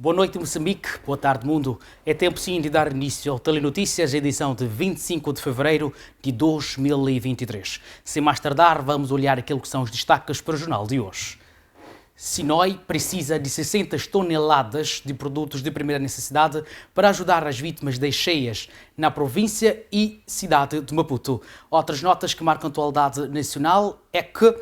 Boa noite, Moçambique. Boa tarde, mundo. É tempo sim de dar início ao Telenotícias, edição de 25 de fevereiro de 2023. Sem mais tardar, vamos olhar aquilo que são os destaques para o jornal de hoje. Sinói precisa de 60 toneladas de produtos de primeira necessidade para ajudar as vítimas das cheias na província e cidade de Maputo. Outras notas que marcam a atualidade nacional é que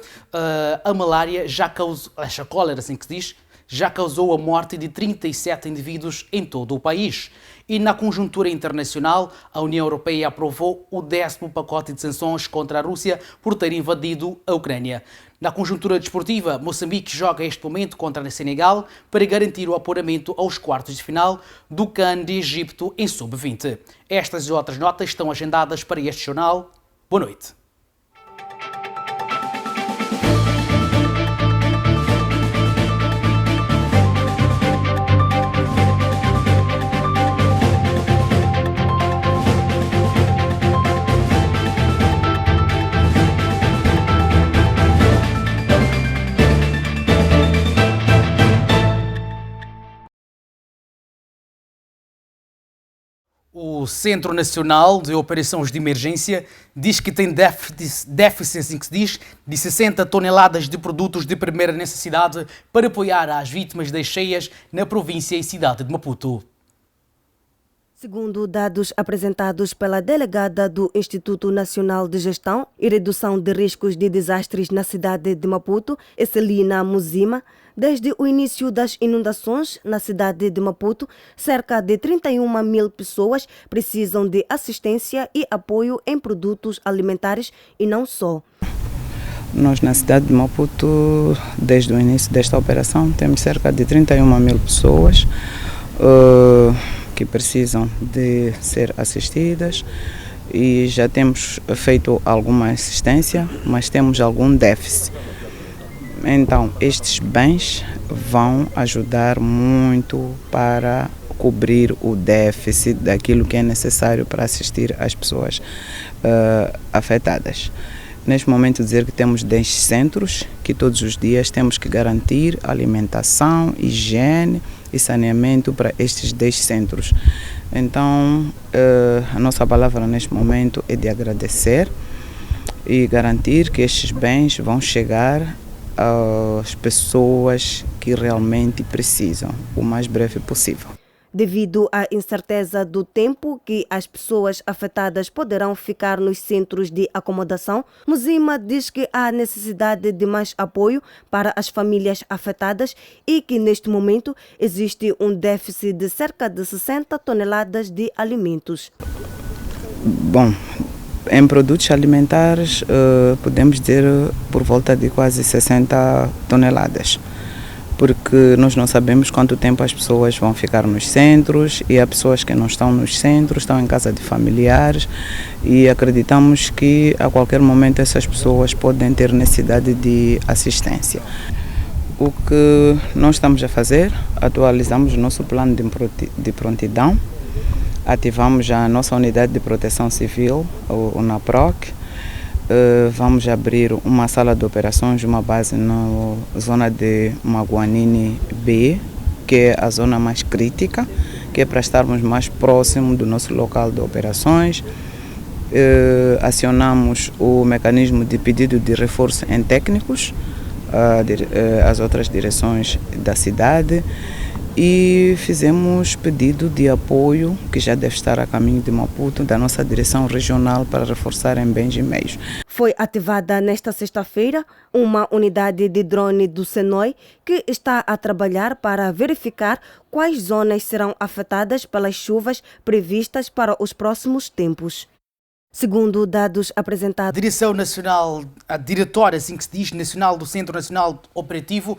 a malária já causou, a cólera, assim que se diz, já causou a morte de 37 indivíduos em todo o país. E na conjuntura internacional, a União Europeia aprovou o 10º pacote de sanções contra a Rússia por ter invadido a Ucrânia. Na conjuntura desportiva, Moçambique joga este momento contra o Senegal para garantir o apuramento aos quartos de final do CAN de Egito em sub-20. Estas e outras notas estão agendadas para este jornal. Boa noite. O Centro Nacional de Operações de Emergência diz que tem déficit, assim que se diz, de 60 toneladas de produtos de primeira necessidade para apoiar as vítimas das cheias na província e cidade de Maputo. Segundo dados apresentados pela delegada do Instituto Nacional de Gestão e Redução de Riscos de Desastres na cidade de Maputo, Esselina Muzima, desde o início das inundações na cidade de Maputo, cerca de 31 mil pessoas precisam de assistência e apoio em produtos alimentares e não só. Nós na cidade de Maputo, desde o início desta operação, temos cerca de 31 mil pessoas que precisam de ser assistidas e já temos feito alguma assistência, mas temos algum déficit. Então, estes bens vão ajudar muito para cobrir o déficit daquilo que é necessário para assistir as pessoas afetadas. Neste momento, dizer que temos 10 centros que todos os dias temos que garantir alimentação, higiene e saneamento para estes 10 centros. Então, a nossa palavra neste momento é de agradecer e garantir que estes bens vão chegar às pessoas que realmente precisam, o mais breve possível. Devido à incerteza do tempo que as pessoas afetadas poderão ficar nos centros de acomodação, Muzima diz que há necessidade de mais apoio para as famílias afetadas e que neste momento existe um déficit de cerca de 60 toneladas de alimentos. Bom, em produtos alimentares podemos dizer por volta de quase 60 toneladas. Porque nós não sabemos quanto tempo as pessoas vão ficar nos centros e há pessoas que não estão nos centros, estão em casa de familiares e acreditamos que a qualquer momento essas pessoas podem ter necessidade de assistência. O que nós estamos a fazer, atualizamos o nosso plano de prontidão, ativamos já a nossa unidade de proteção civil, o NAPROC. Vamos abrir uma sala de operações, uma base na zona de Maguanini B, que é a zona mais crítica, que é para estarmos mais próximo do nosso local de operações. Acionamos o mecanismo de pedido de reforço em técnicos, as outras direções da cidade, e fizemos pedido de apoio, que já deve estar a caminho de Maputo, da nossa direção regional para reforçarem bens e meios. Foi ativada nesta sexta-feira uma unidade de drone do Sinói que está a trabalhar para verificar quais zonas serão afetadas pelas chuvas previstas para os próximos tempos. Segundo dados apresentados... A diretora, assim que se diz, nacional do Centro Nacional Operativo,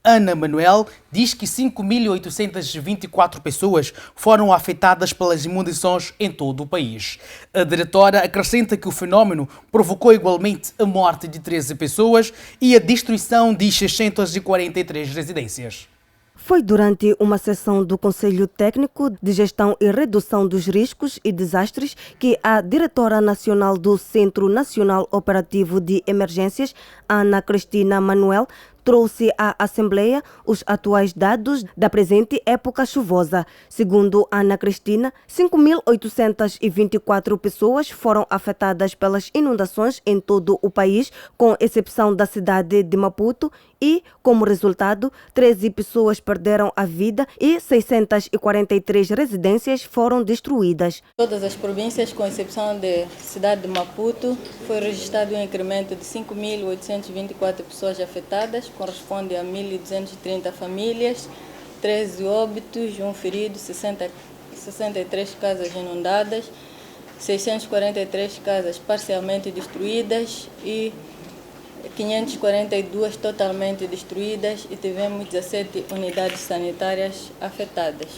Ana Manuel, diz que 5.824 pessoas foram afetadas pelas inundações em todo o país. A diretora acrescenta que o fenómeno provocou igualmente a morte de 13 pessoas e a destruição de 643 residências. Foi durante uma sessão do Conselho Técnico de Gestão e Redução dos Riscos e Desastres que a diretora nacional do Centro Nacional Operativo de Emergências, Ana Cristina Manuel, trouxe à Assembleia os atuais dados da presente época chuvosa. Segundo Ana Cristina, 5.824 pessoas foram afetadas pelas inundações em todo o país, com exceção da cidade de Maputo, e, como resultado, 13 pessoas perderam a vida e 643 residências foram destruídas. Todas as províncias, com exceção da cidade de Maputo, foi registrado um incremento de 5.824 pessoas afetadas, corresponde a 1.230 famílias, 13 óbitos, 1 ferido, 63 casas inundadas, 643 casas parcialmente destruídas e 542 totalmente destruídas, e tivemos 17 unidades sanitárias afetadas.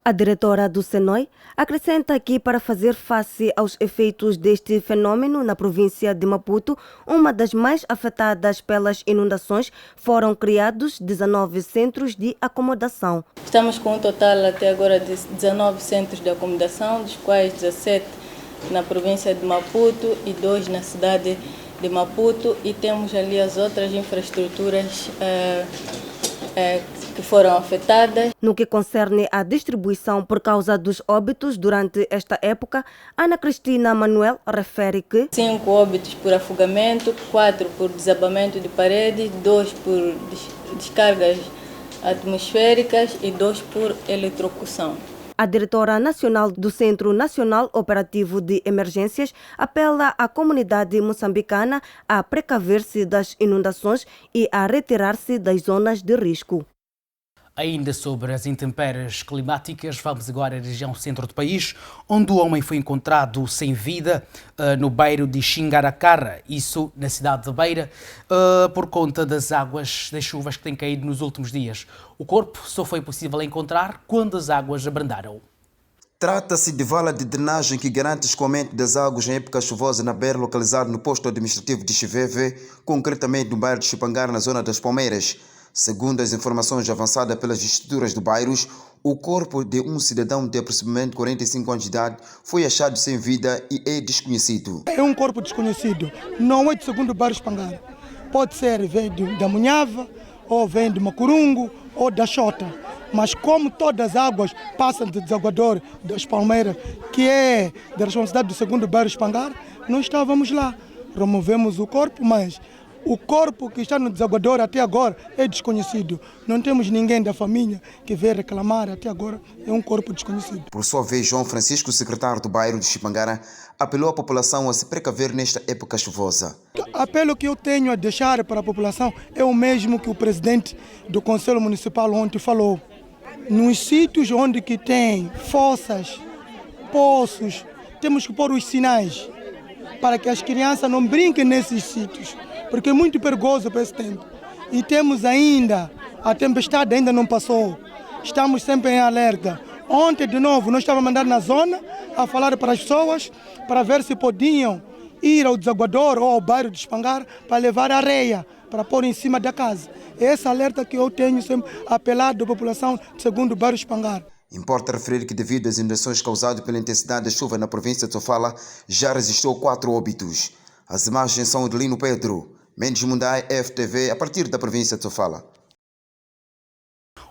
A diretora do SENOI acrescenta que, para fazer face aos efeitos deste fenômeno na província de Maputo, uma das mais afetadas pelas inundações, foram criados 19 centros de acomodação. Estamos com um total até agora de 19 centros de acomodação, dos quais 17 na província de Maputo e 2 na cidade de Maputo, e temos ali as outras infraestruturas que foram afetadas. No que concerne à distribuição por causa dos óbitos durante esta época, Ana Cristina Manuel refere que 5 óbitos por afogamento, 4 por desabamento de paredes, 2 por descargas atmosféricas e 2 por eletrocução. A diretora nacional do Centro Nacional Operativo de Emergências apela à comunidade moçambicana a precaver-se das inundações e a retirar-se das zonas de risco. Ainda sobre as intempéries climáticas, vamos agora à região centro do país, onde o homem foi encontrado sem vida no beiro de Xingaracara, isso na cidade de Beira, por conta das águas das chuvas que têm caído nos últimos dias. O corpo só foi possível encontrar quando as águas abrandaram. Trata-se de vala de drenagem que garante escoamento das águas em época chuvosa na Beira, localizado no posto administrativo de Chiveve, concretamente no bairro de Chipangara, na zona das Palmeiras. Segundo as informações avançadas pelas estruturas do bairro, o corpo de um cidadão de aproximadamente 45 anos de idade foi achado sem vida e é desconhecido. É um corpo desconhecido, não é do segundo bairro Chipangara. Pode ser vem da Munhava, ou vem de Macurungo, ou da Xota. Mas como todas as águas passam do desaguador das Palmeiras, que é da responsabilidade do segundo bairro Chipangara, nós estávamos lá. Removemos o corpo, mas o corpo que está no desaguador até agora é desconhecido. Não temos ninguém da família que veio reclamar até agora, é um corpo desconhecido. Por sua vez, João Francisco, secretário do bairro de Chipangara, apelou à população a se precaver nesta época chuvosa. O apelo que eu tenho a deixar para a população é o mesmo que o presidente do Conselho Municipal ontem falou. Nos sítios onde que tem fossas, poços, temos que pôr os sinais para que as crianças não brinquem nesses sítios, porque é muito perigoso para esse tempo. E temos ainda, a tempestade ainda não passou, estamos sempre em alerta. Ontem, de novo, nós estávamos andando na zona a falar para as pessoas para ver se podiam ir ao desaguador ou ao bairro de Chipangara para levar areia, para pôr em cima da casa. Esse alerta que eu tenho sempre apelado à população do segundo bairro de Chipangara. Importa referir que, devido às inundações causadas pela intensidade da chuva na província de Sofala, já registrou 4 óbitos. As imagens são de Lino Pedro. Mendes Mundai, FTV, a partir da província de Sofala.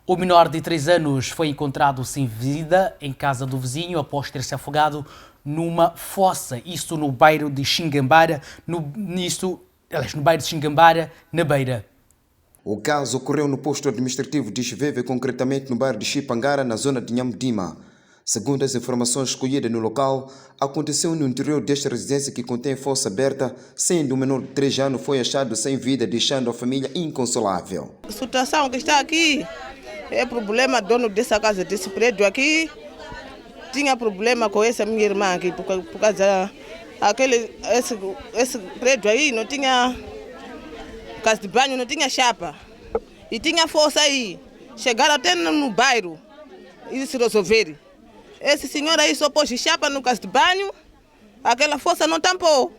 O menor de 3 anos foi encontrado sem vida em casa do vizinho após ter se afogado numa fossa, isso no bairro de Xingambara, no bairro de Xingambara, na Beira. O caso ocorreu no posto administrativo de Chiveve, concretamente no bairro de Chipangara, na zona de Nhambedima. Segundo as informações escolhidas no local, aconteceu no interior desta residência que contém fossa aberta, sendo o menor de 3 anos foi achado sem vida, deixando a família inconsolável. A situação que está aqui é problema dono dessa casa, desse prédio aqui. Tinha problema com essa minha irmã aqui, por causa esse prédio aí não tinha casa de banho, não tinha chapa. E tinha fossa aí. Chegaram até no bairro e se resolveram. Esse senhor aí só pôs chapa no casa de banho, aquela fossa não tampou.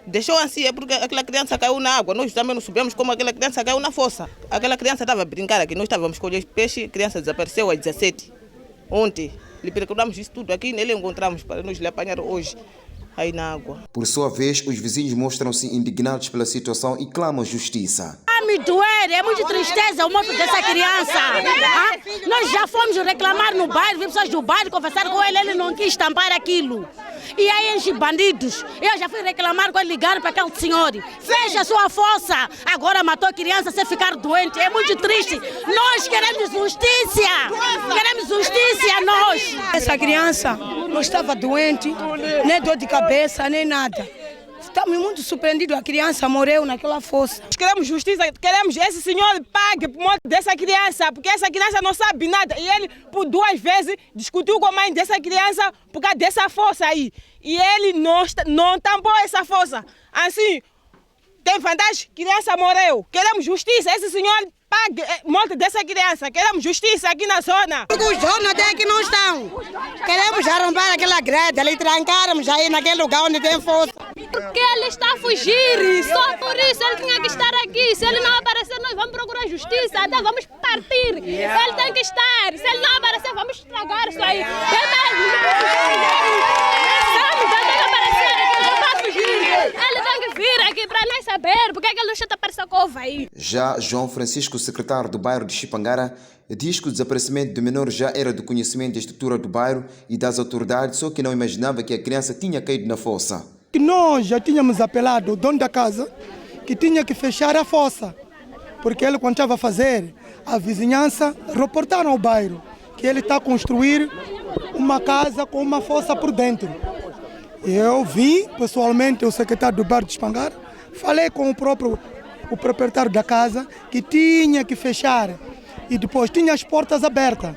Deixou assim, é porque aquela criança caiu na água. Nós também não sabemos como aquela criança caiu na fossa. Aquela criança estava a brincar aqui, nós estávamos colhendo peixe, a criança desapareceu às 17. Ontem, lhe procuramos isso tudo aqui, nele encontramos para nos lhe apanhar hoje, aí na água. Por sua vez, os vizinhos mostram-se indignados pela situação e clamam justiça. A nos doer, é muito tristeza o morto dessa criança. Nós já fomos reclamar no bairro, vimos pessoas do bairro conversar com ele não quis estampar aquilo. E aí enche bandidos. Eu já fui reclamar com ele, ligar para aquele senhor. Fecha a sua fossa. Agora matou a criança sem ficar doente. É muito triste. Nós queremos justiça. Queremos justiça, nós. Essa criança não estava doente, nem dor de cabeça, nem nada. Estamos muito surpreendidos. A criança morreu naquela fossa. Queremos justiça, queremos esse senhor pague por morte dessa criança, porque essa criança não sabe nada. E ele, por 2 vezes, discutiu com a mãe dessa criança por causa dessa fossa aí. E ele não tampou essa fossa. Assim, tem vantagem, criança morreu. Queremos justiça, esse senhor pague a morte dessa criança. Queremos justiça aqui na zona. Os donos até que não estão. Queremos arrombar aquela grade e trancarmos aí naquele lugar onde tem fossa. Porque ele está a fugir, só por isso ele tinha que estar aqui. Se ele não aparecer, nós vamos procurar justiça, até vamos partir. Ele tem que estar, se ele não aparecer, vamos estragar isso aí. Ele tem que vir aqui para nós saber porque é que ele deixa tapar essa cova aí. Já João Francisco, secretário do bairro de Chipangara, diz que o desaparecimento do menor já era do conhecimento da estrutura do bairro e das autoridades, só que não imaginava que a criança tinha caído na fossa. Nós já tínhamos apelado ao dono da casa que tinha que fechar a fossa, porque ele, quando estava a fazer, a vizinhança reportaram ao bairro que ele está a construir uma casa com uma fossa por dentro. Eu vi pessoalmente o secretário do bairro de Chipangara, falei com o proprietário da casa que tinha que fechar e depois tinha as portas abertas.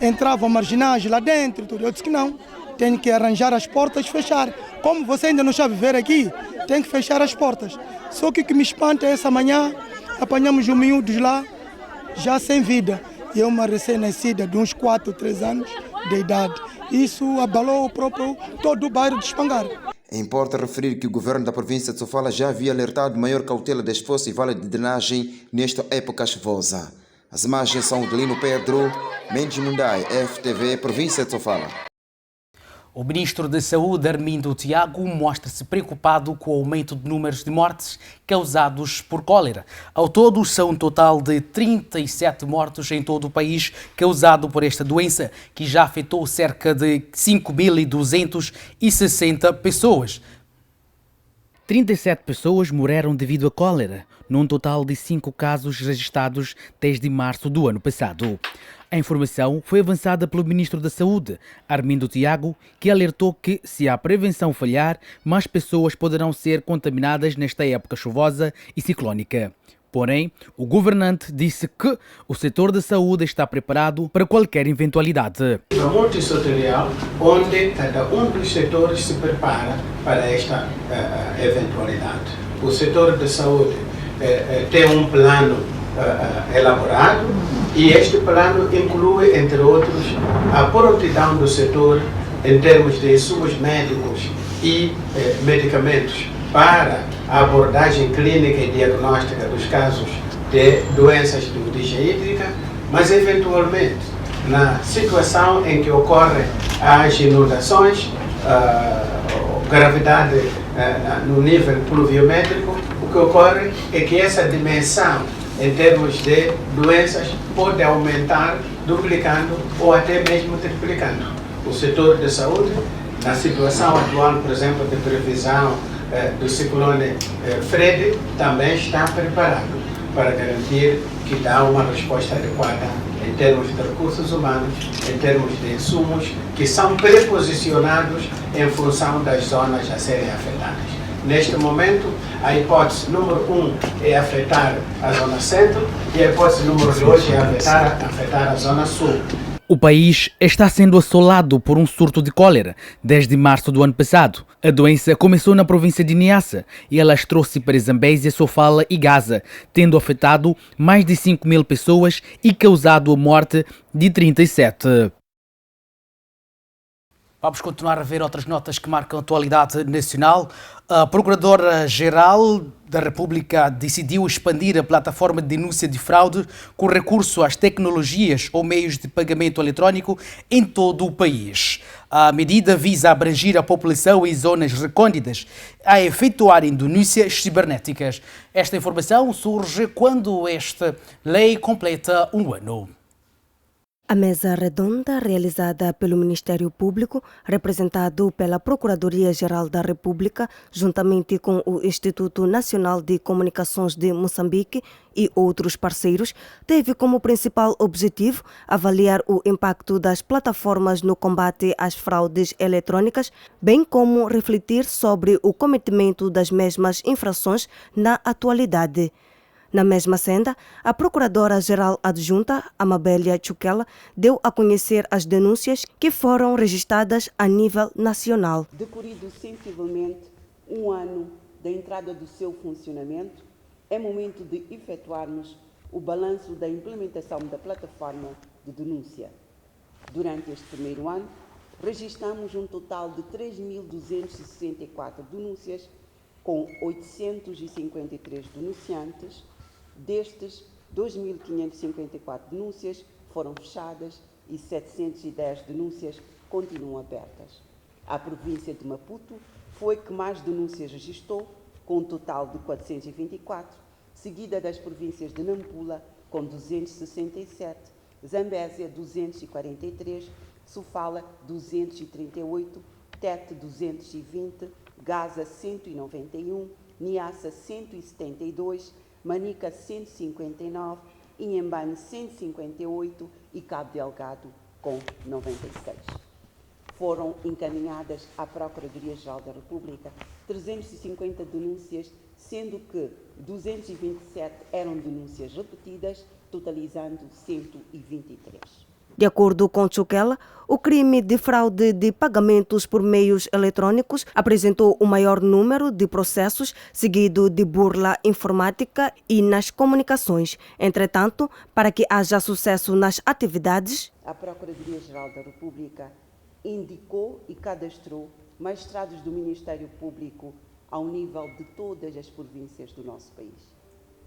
Entravam marginais lá dentro, tudo. Eu disse que não, tem que arranjar as portas e fechar. Como você ainda não sabe ver aqui, tem que fechar as portas. Só que o que me espanta é essa manhã, apanhamos um miúdo lá, já sem vida. E é uma recém-nascida de uns 4, 3 anos de idade. Isso abalou todo o bairro de Chipangara. Importa referir que o governo da província de Sofala já havia alertado maior cautela das fossas e vale de drenagem nesta época chuvosa. As imagens são de Lino Pedro, Mendes Mundai, FTV, província de Sofala. O ministro da Saúde, Armindo Tiago, mostra-se preocupado com o aumento de números de mortes causados por cólera. Ao todo, são um total de 37 mortos em todo o país causado por esta doença, que já afetou cerca de 5.260 pessoas. 37 pessoas morreram devido à cólera, num total de 5 casos registrados desde março do ano passado. A informação foi avançada pelo Ministro da Saúde, Armindo Tiago, que alertou que, se a prevenção falhar, mais pessoas poderão ser contaminadas nesta época chuvosa e ciclónica. Porém, o governante disse que o setor da saúde está preparado para qualquer eventualidade. É multissetorial, onde cada um dos setores se prepara para esta eventualidade. O setor da saúde tem um plano elaborado e este plano inclui, entre outros, a prontidão do setor em termos de insumos médicos e medicamentos para a abordagem clínica e diagnóstica dos casos de doenças de origem hídrica, mas eventualmente na situação em que ocorrem as inundações, gravidade no nível pluviométrico, o que ocorre é que essa dimensão em termos de doenças pode aumentar, duplicando ou até mesmo triplicando. O setor de saúde, na situação atual, por exemplo, de previsão do ciclone Fred, também está preparado para garantir que dá uma resposta adequada em termos de recursos humanos, em termos de insumos que são preposicionados em função das zonas a serem afetadas. Neste momento, a hipótese número 1 é afetar a zona centro e a hipótese número 2 é afetar a zona sul. O país está sendo assolado por um surto de cólera desde março do ano passado. A doença começou na província de Niassa e alastrou-se para Zambésia, Sofala e Gaza, tendo afetado mais de 5.000 pessoas e causado a morte de 37. Vamos continuar a ver outras notas que marcam a atualidade nacional. A Procuradora-Geral da República decidiu expandir a plataforma de denúncia de fraude com recurso às tecnologias ou meios de pagamento eletrónico em todo o país. A medida visa abranger a população em zonas recônditas a efetuarem denúncias cibernéticas. Esta informação surge quando esta lei completa um ano. A mesa redonda, realizada pelo Ministério Público, representado pela Procuradoria-Geral da República, juntamente com o Instituto Nacional de Comunicações de Moçambique e outros parceiros, teve como principal objetivo avaliar o impacto das plataformas no combate às fraudes eletrônicas, bem como refletir sobre o cometimento das mesmas infrações na atualidade. Na mesma senda, a Procuradora-Geral Adjunta, Amabélia Chukela, deu a conhecer as denúncias que foram registradas a nível nacional. Decorrido sensivelmente um ano da entrada do seu funcionamento, é momento de efetuarmos o balanço da implementação da plataforma de denúncia. Durante este primeiro ano, registramos um total de 3.264 denúncias, com 853 denunciantes. Destes, 2.554 denúncias foram fechadas e 710 denúncias continuam abertas. A província de Maputo foi que mais denúncias registrou, com um total de 424, seguida das províncias de Nampula, com 267, Zambésia, 243, Sofala, 238, Tete, 220, Gaza, 191, Niassa, 172, Manica, 159, Inhambane, 158 e Cabo Delgado, com 96. Foram encaminhadas à Procuradoria-Geral da República 350 denúncias, sendo que 227 eram denúncias repetidas, totalizando 123. De acordo com Chukela, o crime de fraude de pagamentos por meios eletrônicos apresentou o maior número de processos, seguido de burla informática e nas comunicações. Entretanto, para que haja sucesso nas atividades, a Procuradoria-Geral da República indicou e cadastrou magistrados do Ministério Público ao nível de todas as províncias do nosso país,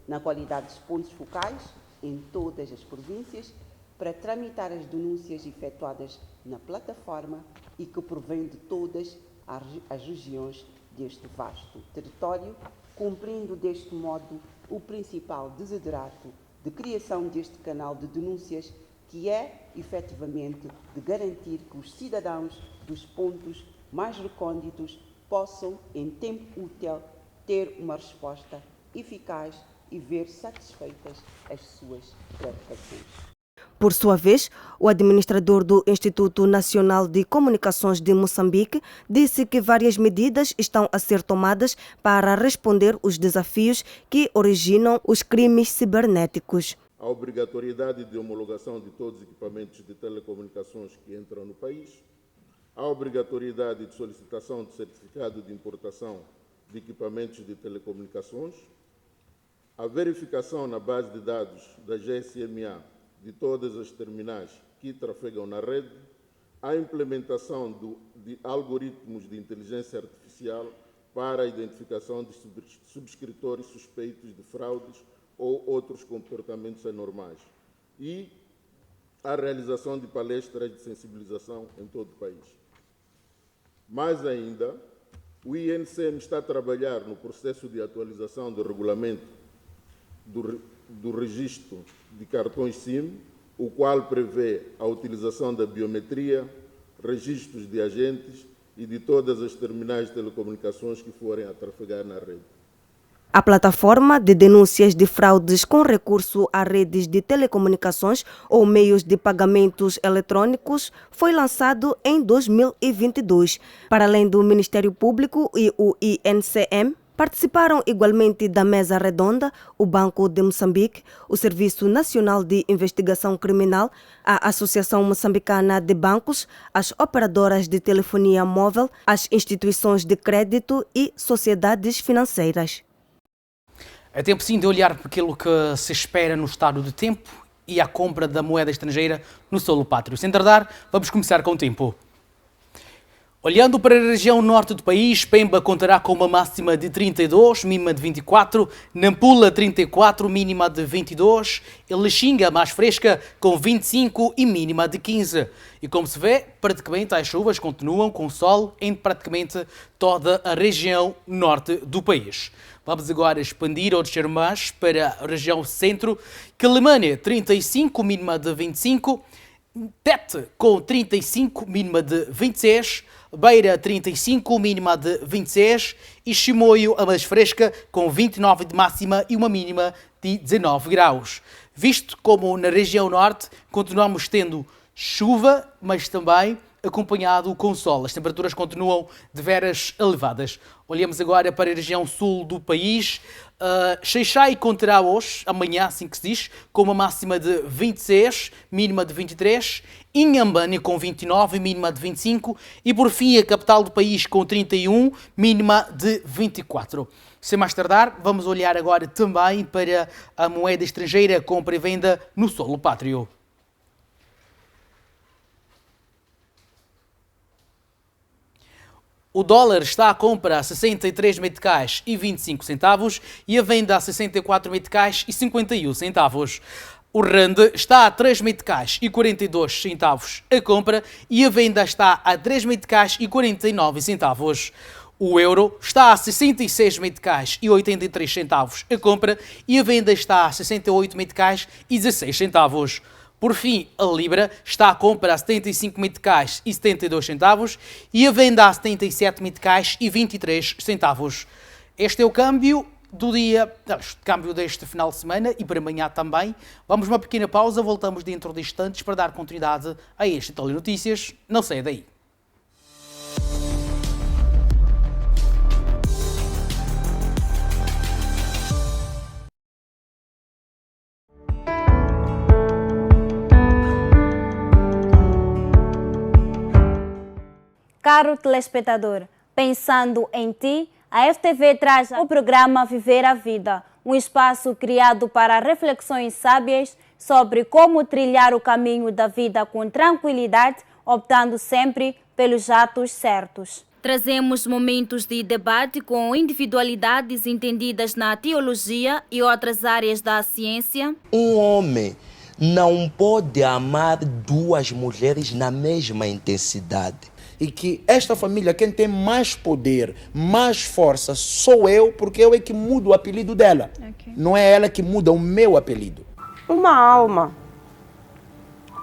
na qualidade de pontos focais em todas as províncias, para tramitar as denúncias efetuadas na plataforma e que provém de todas as regiões deste vasto território, cumprindo deste modo o principal desiderato de criação deste canal de denúncias, que é, efetivamente, de garantir que os cidadãos dos pontos mais recônditos possam, em tempo útil, ter uma resposta eficaz e ver satisfeitas as suas preocupações. Por sua vez, o administrador do Instituto Nacional de Comunicações de Moçambique disse que várias medidas estão a ser tomadas para responder aos desafios que originam os crimes cibernéticos. A obrigatoriedade de homologação de todos os equipamentos de telecomunicações que entram no país, a obrigatoriedade de solicitação de certificado de importação de equipamentos de telecomunicações, a verificação na base de dados da GSMA de todas as terminais que trafegam na rede, a implementação de algoritmos de inteligência artificial para a identificação de subscritores suspeitos de fraudes ou outros comportamentos anormais e a realização de palestras de sensibilização em todo o país. Mais ainda, o INCM está a trabalhar no processo de atualização do regulamento do registro de cartões SIM, o qual prevê a utilização da biometria, registros de agentes e de todas as terminais de telecomunicações que forem a trafegar na rede. A plataforma de denúncias de fraudes com recurso a redes de telecomunicações ou meios de pagamentos eletrônicos foi lançado em 2022. Para além do Ministério Público e o INCM, participaram igualmente da mesa redonda o Banco de Moçambique, o Serviço Nacional de Investigação Criminal, a Associação Moçambicana de Bancos, as operadoras de telefonia móvel, as instituições de crédito e sociedades financeiras. É tempo sim de olhar para aquilo que se espera no estado de tempo e a compra da moeda estrangeira no solo pátrio. Sem tardar, vamos começar com o tempo. Olhando para a região norte do país, Pemba contará com uma máxima de 32, mínima de 24, Nampula 34, mínima de 22, e Lixinga mais fresca com 25 e mínima de 15. E como se vê, praticamente as chuvas continuam com sol em praticamente toda a região norte do país. Vamos agora expandir ou descer mais para a região centro. Quelimane 35, mínima de 25, Tete com 35, mínima de 26, Beira 35, mínima de 26 e Chimoio, a mais fresca, com 29 de máxima e uma mínima de 19 graus. Visto como na região norte continuamos tendo chuva, mas também acompanhado com sol. As temperaturas continuam de veras elevadas. Olhamos agora para a região sul do país. Xai-Xai contará hoje, amanhã, assim que se diz, com uma máxima de 26, mínima de 23, Inhambane com 29, mínima de 25 e, por fim, a capital do país com 31, mínima de 24. Sem mais tardar, vamos olhar agora também para a moeda estrangeira, compra e venda no solo pátrio. O dólar está à compra a 63 meticais e 25 centavos e a venda a 64 meticais e 51 centavos. O rand está a 3 meticais e 42 centavos a compra e a venda está a 3 meticais e 49 centavos. O euro está a 66 meticais e 83 centavos a compra e a venda está a 68 meticais e 16 centavos. Por fim, a libra está à compra a 75 meticais e 72 centavos e a venda a 77 meticais e 23 centavos. Este é o câmbio do dia, câmbio deste final de semana e para amanhã também. Vamos uma pequena pausa, voltamos dentro de instantes para dar continuidade a este Telenotícias. Não saia daí. Caro telespectador, pensando em ti, a FTV traz o programa Viver a Vida, um espaço criado para reflexões sábias sobre como trilhar o caminho da vida com tranquilidade, optando sempre pelos atos certos. Trazemos momentos de debate com individualidades entendidas na teologia e outras áreas da ciência. Um homem não pode amar duas mulheres na mesma intensidade. E que esta família, quem tem mais poder, mais força, sou eu, porque eu é que mudo o apelido dela. Okay. Não é ela que muda o meu apelido. Uma alma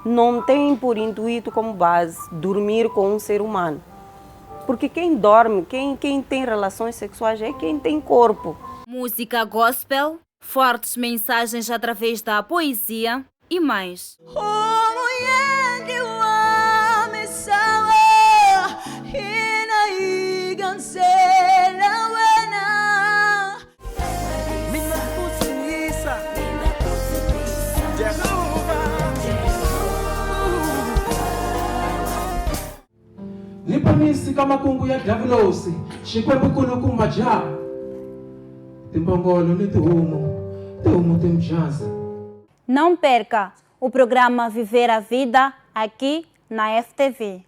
não tem por intuito como base dormir com um ser humano. Porque quem dorme, quem tem relações sexuais é quem tem corpo. Música gospel, fortes mensagens através da poesia e mais. Lipamisi kama kungu ya Davilosi, shikwembu kulu kumaja. Timbongolo ni tumo temjaza. Não perca o programa Viver a Vida aqui na FTV.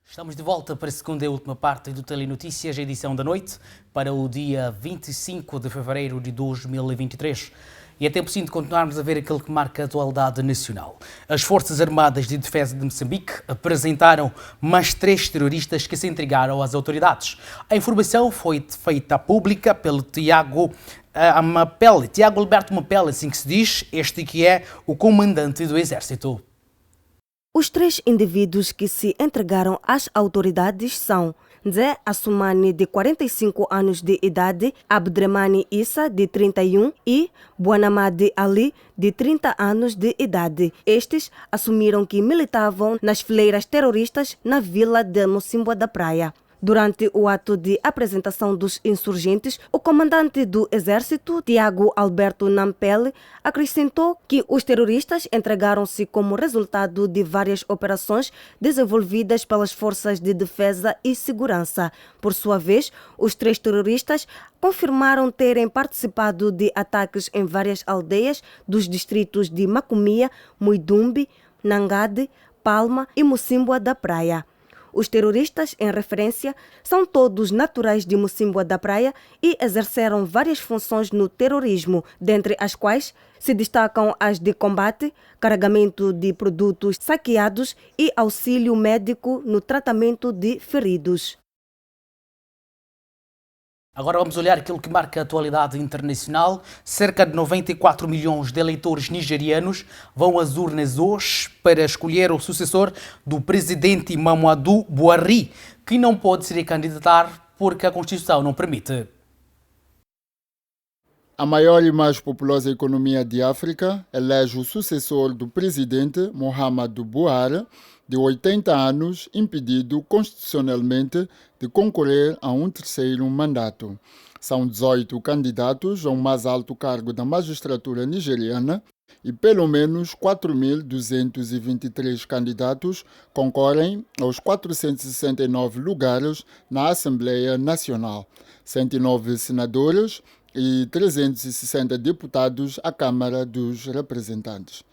Estamos de volta para a segunda e última parte do Telenotícias, edição da noite, para o dia 25 de fevereiro de 2023. E é tempo sim de continuarmos a ver aquilo que marca a atualidade nacional. As Forças Armadas de Defesa de Moçambique apresentaram mais 3 terroristas que se entregaram às autoridades. A informação foi feita pública pelo Tiago Alberto Mapele, assim que se diz, este que é o comandante do Exército. Os 3 indivíduos que se entregaram às autoridades são Nze Assumani, de 45 anos de idade, Abdremani Issa, de 31 e Buanamadi Ali, de 30 anos de idade. Estes assumiram que militavam nas fileiras terroristas na vila de Mocímboa da Praia. Durante o ato de apresentação dos insurgentes, o comandante do Exército, Tiago Alberto Nampele, acrescentou que os terroristas entregaram-se como resultado de várias operações desenvolvidas pelas forças de defesa e segurança. Por sua vez, os 3 terroristas confirmaram terem participado de ataques em várias aldeias dos distritos de Macomia, Muidumbi, Nangade, Palma e Mocímboa da Praia. Os terroristas, em referência, são todos naturais de Mocímboa da Praia e exerceram várias funções no terrorismo, dentre as quais se destacam as de combate, carregamento de produtos saqueados e auxílio médico no tratamento de feridos. Agora vamos olhar aquilo que marca a atualidade internacional. Cerca de 94 milhões de eleitores nigerianos vão às urnas hoje para escolher o sucessor do presidente Muhammadu Buhari, que não pode se recandidatar porque a Constituição não permite. A maior e mais populosa economia de África elege o sucessor do presidente Muhammadu Buhari, de 80 anos, impedido constitucionalmente de concorrer a um terceiro mandato. São 18 candidatos ao mais alto cargo da magistratura nigeriana e pelo menos 4.223 candidatos concorrem aos 469 lugares na Assembleia Nacional, 109 senadores e 360 deputados à Câmara dos Representantes.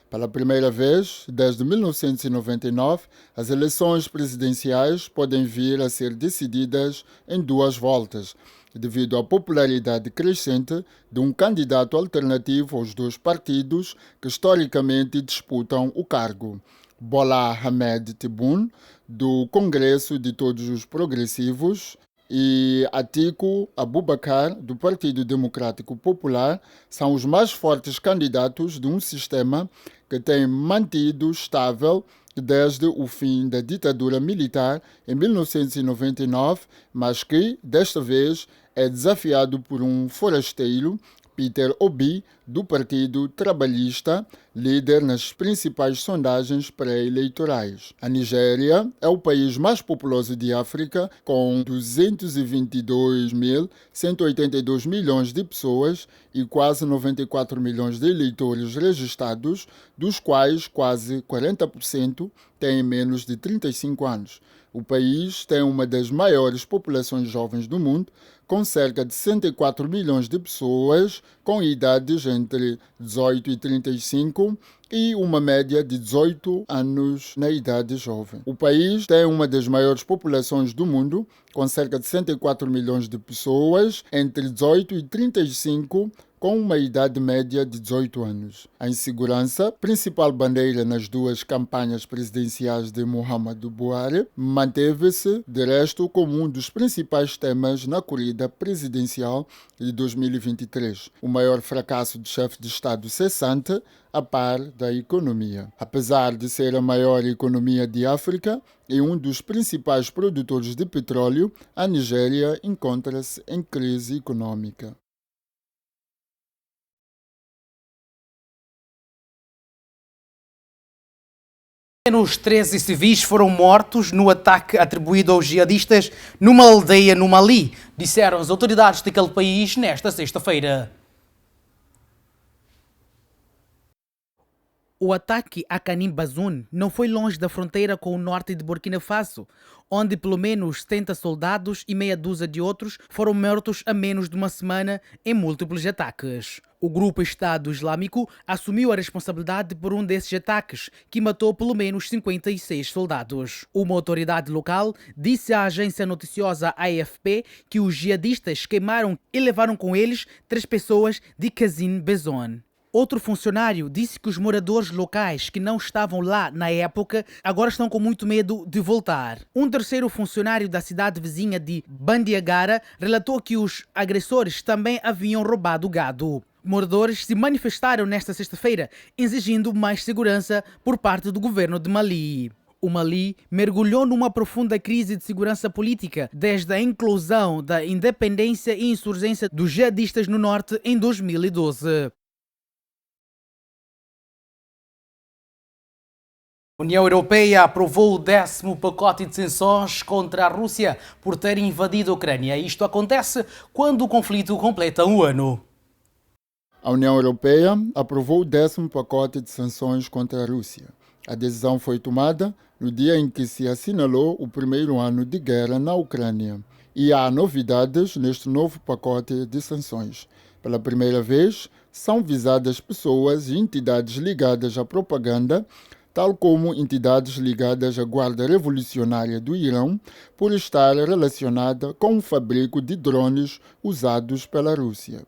Pela primeira vez, desde 1999, as eleições presidenciais podem vir a ser decididas em 2 voltas, devido à popularidade crescente de um candidato alternativo aos 2 partidos que historicamente disputam o cargo. Bola Ahmed Tinubu, do Congresso de Todos os Progressivos, e Atiku Abubakar, do Partido Democrático Popular, são os mais fortes candidatos de um sistema que tem mantido estável desde o fim da ditadura militar em 1999, mas que, desta vez, é desafiado por um forasteiro, Peter Obi, do Partido Trabalhista, líder nas principais sondagens pré-eleitorais. A Nigéria é o país mais populoso de África, com 222.182 milhões de pessoas e quase 94 milhões de eleitores registrados, dos quais quase 40% têm menos de 35 anos. O país tem uma das maiores populações jovens do mundo, com cerca de 64 milhões de pessoas com idades entre 18 e 35 e uma média de 18 anos na idade jovem. O país tem uma das maiores populações do mundo, com cerca de 64 milhões de pessoas entre 18 e 35 com uma idade média de 18 anos. A insegurança, principal bandeira nas 2 campanhas presidenciais de Muhammadu Buhari, manteve-se, de resto, como um dos principais temas na corrida presidencial de 2023. O maior fracasso do chefe de Estado cessante, a par da economia. Apesar de ser a maior economia de África e um dos principais produtores de petróleo, a Nigéria encontra-se em crise econômica. Menos 13 civis foram mortos no ataque atribuído aos jihadistas numa aldeia no Mali, disseram as autoridades daquele país nesta sexta-feira. O ataque a Kanim Bazoum não foi longe da fronteira com o norte de Burkina Faso, onde pelo menos 70 soldados e meia dúzia de outros foram mortos a menos de uma semana em múltiplos ataques. O grupo Estado Islâmico assumiu a responsabilidade por um desses ataques, que matou pelo menos 56 soldados. Uma autoridade local disse à agência noticiosa AFP que os jihadistas queimaram e levaram com eles 3 pessoas de Kazim Bazoum. Outro funcionário disse que os moradores locais que não estavam lá na época agora estão com muito medo de voltar. Um terceiro funcionário da cidade vizinha de Bandiagara relatou que os agressores também haviam roubado gado. Moradores se manifestaram nesta sexta-feira exigindo mais segurança por parte do governo de Mali. O Mali mergulhou numa profunda crise de segurança política desde a inclusão da independência e insurgência dos jihadistas no norte em 2012. A União Europeia aprovou o 10º pacote de sanções contra a Rússia por ter invadido a Ucrânia. Isto acontece quando o conflito completa um ano. A União Europeia aprovou o 10º pacote de sanções contra a Rússia. A decisão foi tomada no dia em que se assinalou o primeiro ano de guerra na Ucrânia. E há novidades neste novo pacote de sanções. Pela primeira vez, são visadas pessoas e entidades ligadas à propaganda, tal como entidades ligadas à Guarda Revolucionária do Irão, por estar relacionada com o fabrico de drones usados pela Rússia.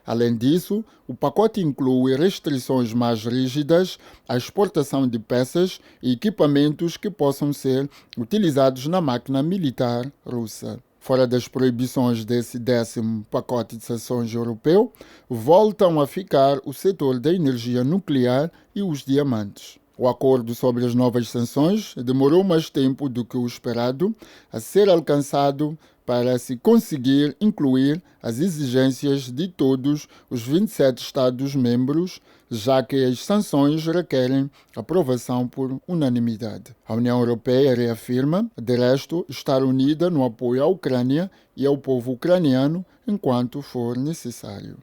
Além disso, o pacote inclui restrições mais rígidas à exportação de peças e equipamentos que possam ser utilizados na máquina militar russa. Fora das proibições desse 10º pacote de sanções europeu, voltam a ficar o setor da energia nuclear e os diamantes. O acordo sobre as novas sanções demorou mais tempo do que o esperado a ser alcançado para se conseguir incluir as exigências de todos os 27 Estados-membros, já que as sanções requerem aprovação por unanimidade. A União Europeia reafirma, de resto, estar unida no apoio à Ucrânia e ao povo ucraniano enquanto for necessário.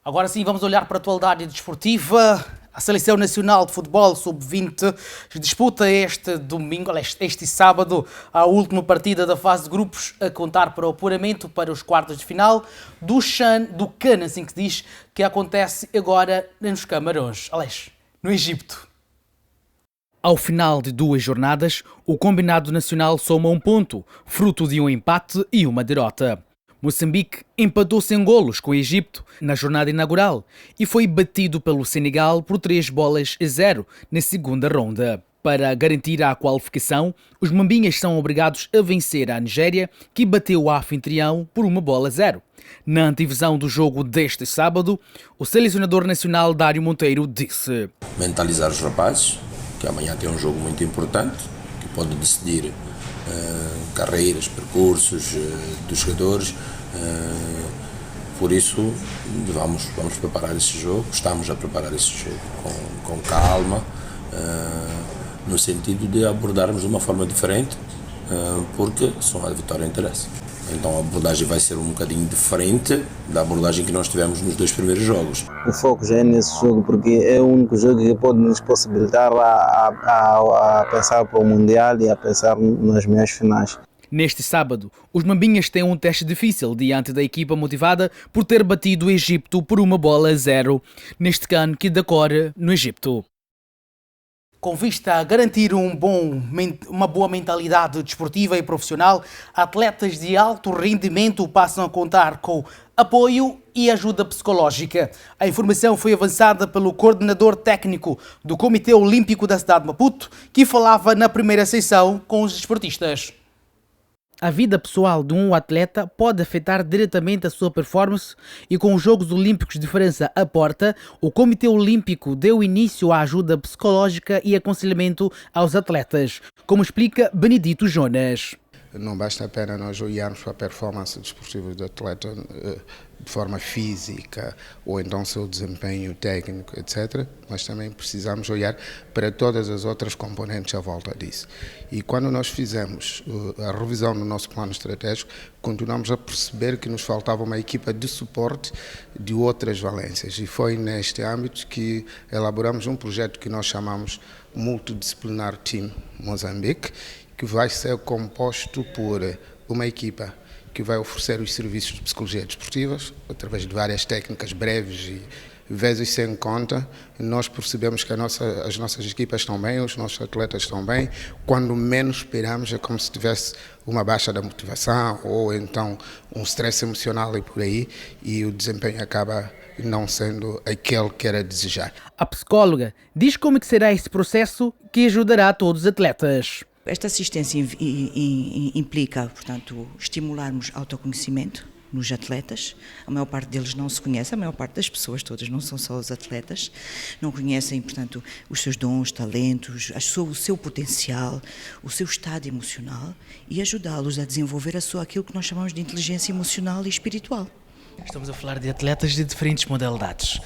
Agora sim, vamos olhar para a atualidade desportiva. A Seleção Nacional de Futebol Sub-20 disputa este sábado, a última partida da fase de grupos, a contar para o apuramento para os quartos de final do CAN, assim que se diz, que acontece agora nos Camarões, no Egito. Ao final de 2 jornadas, o combinado nacional soma 1 ponto, fruto de um empate e uma derrota. Moçambique empatou sem golos com o Egito na jornada inaugural e foi batido pelo Senegal por 3-0 na segunda ronda. Para garantir a qualificação, os mambinhas são obrigados a vencer a Nigéria, que bateu o anfitrião por 1-0. Na antevisão do jogo deste sábado, o selecionador nacional Dário Monteiro disse: mentalizar os rapazes, que amanhã tem um jogo muito importante, que pode decidir carreiras, percursos dos jogadores, por isso vamos preparar esse jogo, estamos a preparar esse jogo com calma, no sentido de abordarmos de uma forma diferente, porque só a vitória interessa. Então a abordagem vai ser um bocadinho diferente da abordagem que nós tivemos nos 2 primeiros jogos. O foco já é nesse jogo, porque é o único jogo que pode nos possibilitar a pensar para o Mundial e a pensar nas meias finais. Neste sábado, os mambinhas têm um teste difícil diante da equipa motivada por ter batido o Egito por 1-0 neste CAN que decorre no Egito. Com vista a garantir uma boa mentalidade desportiva e profissional, atletas de alto rendimento passam a contar com apoio e ajuda psicológica. A informação foi avançada pelo coordenador técnico do Comitê Olímpico da cidade de Maputo, que falava na primeira sessão com os desportistas. A vida pessoal de um atleta pode afetar diretamente a sua performance e com os Jogos Olímpicos de França à porta, o Comitê Olímpico deu início à ajuda psicológica e aconselhamento aos atletas, como explica Benedito Jonas. Não basta apenas nós olharmos para a performance desportiva do atleta de forma física ou então seu desempenho técnico, etc. Mas também precisamos olhar para todas as outras componentes à volta disso. E quando nós fizemos a revisão do nosso plano estratégico, continuamos a perceber que nos faltava uma equipa de suporte de outras valências. E foi neste âmbito que elaboramos um projeto que nós chamamos Multidisciplinar Team Moçambique, que vai ser composto por uma equipa que vai oferecer os serviços de psicologia desportiva, através de várias técnicas breves e vezes sem conta. Nós percebemos que as nossas equipas estão bem, os nossos atletas estão bem. Quando menos esperamos é como se tivesse uma baixa da motivação ou então um stress emocional e por aí, e o desempenho acaba não sendo aquele que era desejar. A psicóloga diz como que será esse processo que ajudará todos os atletas. Esta assistência implica, portanto, estimularmos autoconhecimento, nos atletas. A maior parte deles não se conhece, a maior parte das pessoas todas, não são só os atletas, não conhecem, portanto, os seus dons, talentos, o seu potencial, o seu estado emocional e ajudá-los a desenvolver aquilo que nós chamamos de inteligência emocional e espiritual. Estamos a falar de atletas de diferentes modalidades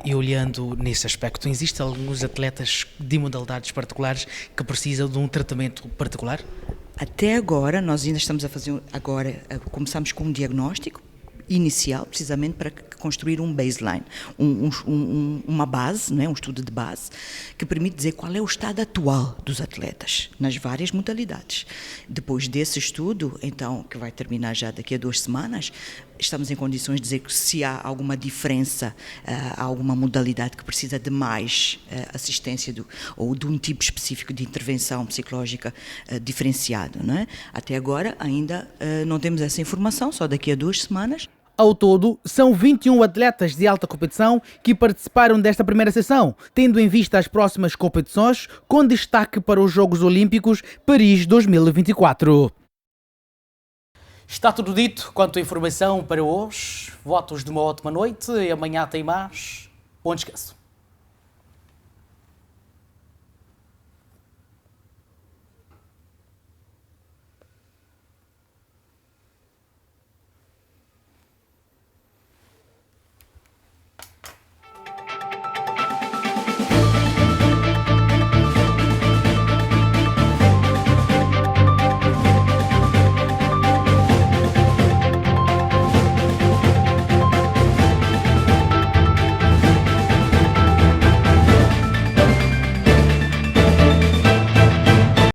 e olhando nesse aspecto, existem alguns atletas de modalidades particulares que precisam de um tratamento particular? Até agora, nós ainda estamos a fazer, começamos com um diagnóstico inicial, precisamente para construir um baseline, uma base, não é? Um estudo de base, que permite dizer qual é o estado atual dos atletas, nas várias modalidades. Depois desse estudo, então, que vai terminar já daqui a 2 semanas, estamos em condições de dizer que se há alguma diferença, alguma modalidade que precisa de mais assistência ou de um tipo específico de intervenção psicológica diferenciado, não é? Até agora ainda não temos essa informação, só daqui a 2 semanas. Ao todo, são 21 atletas de alta competição que participaram desta primeira sessão, tendo em vista as próximas competições, com destaque para os Jogos Olímpicos Paris 2024. Está tudo dito quanto à informação para hoje. Votos de uma ótima noite e amanhã tem mais. Bom descanso.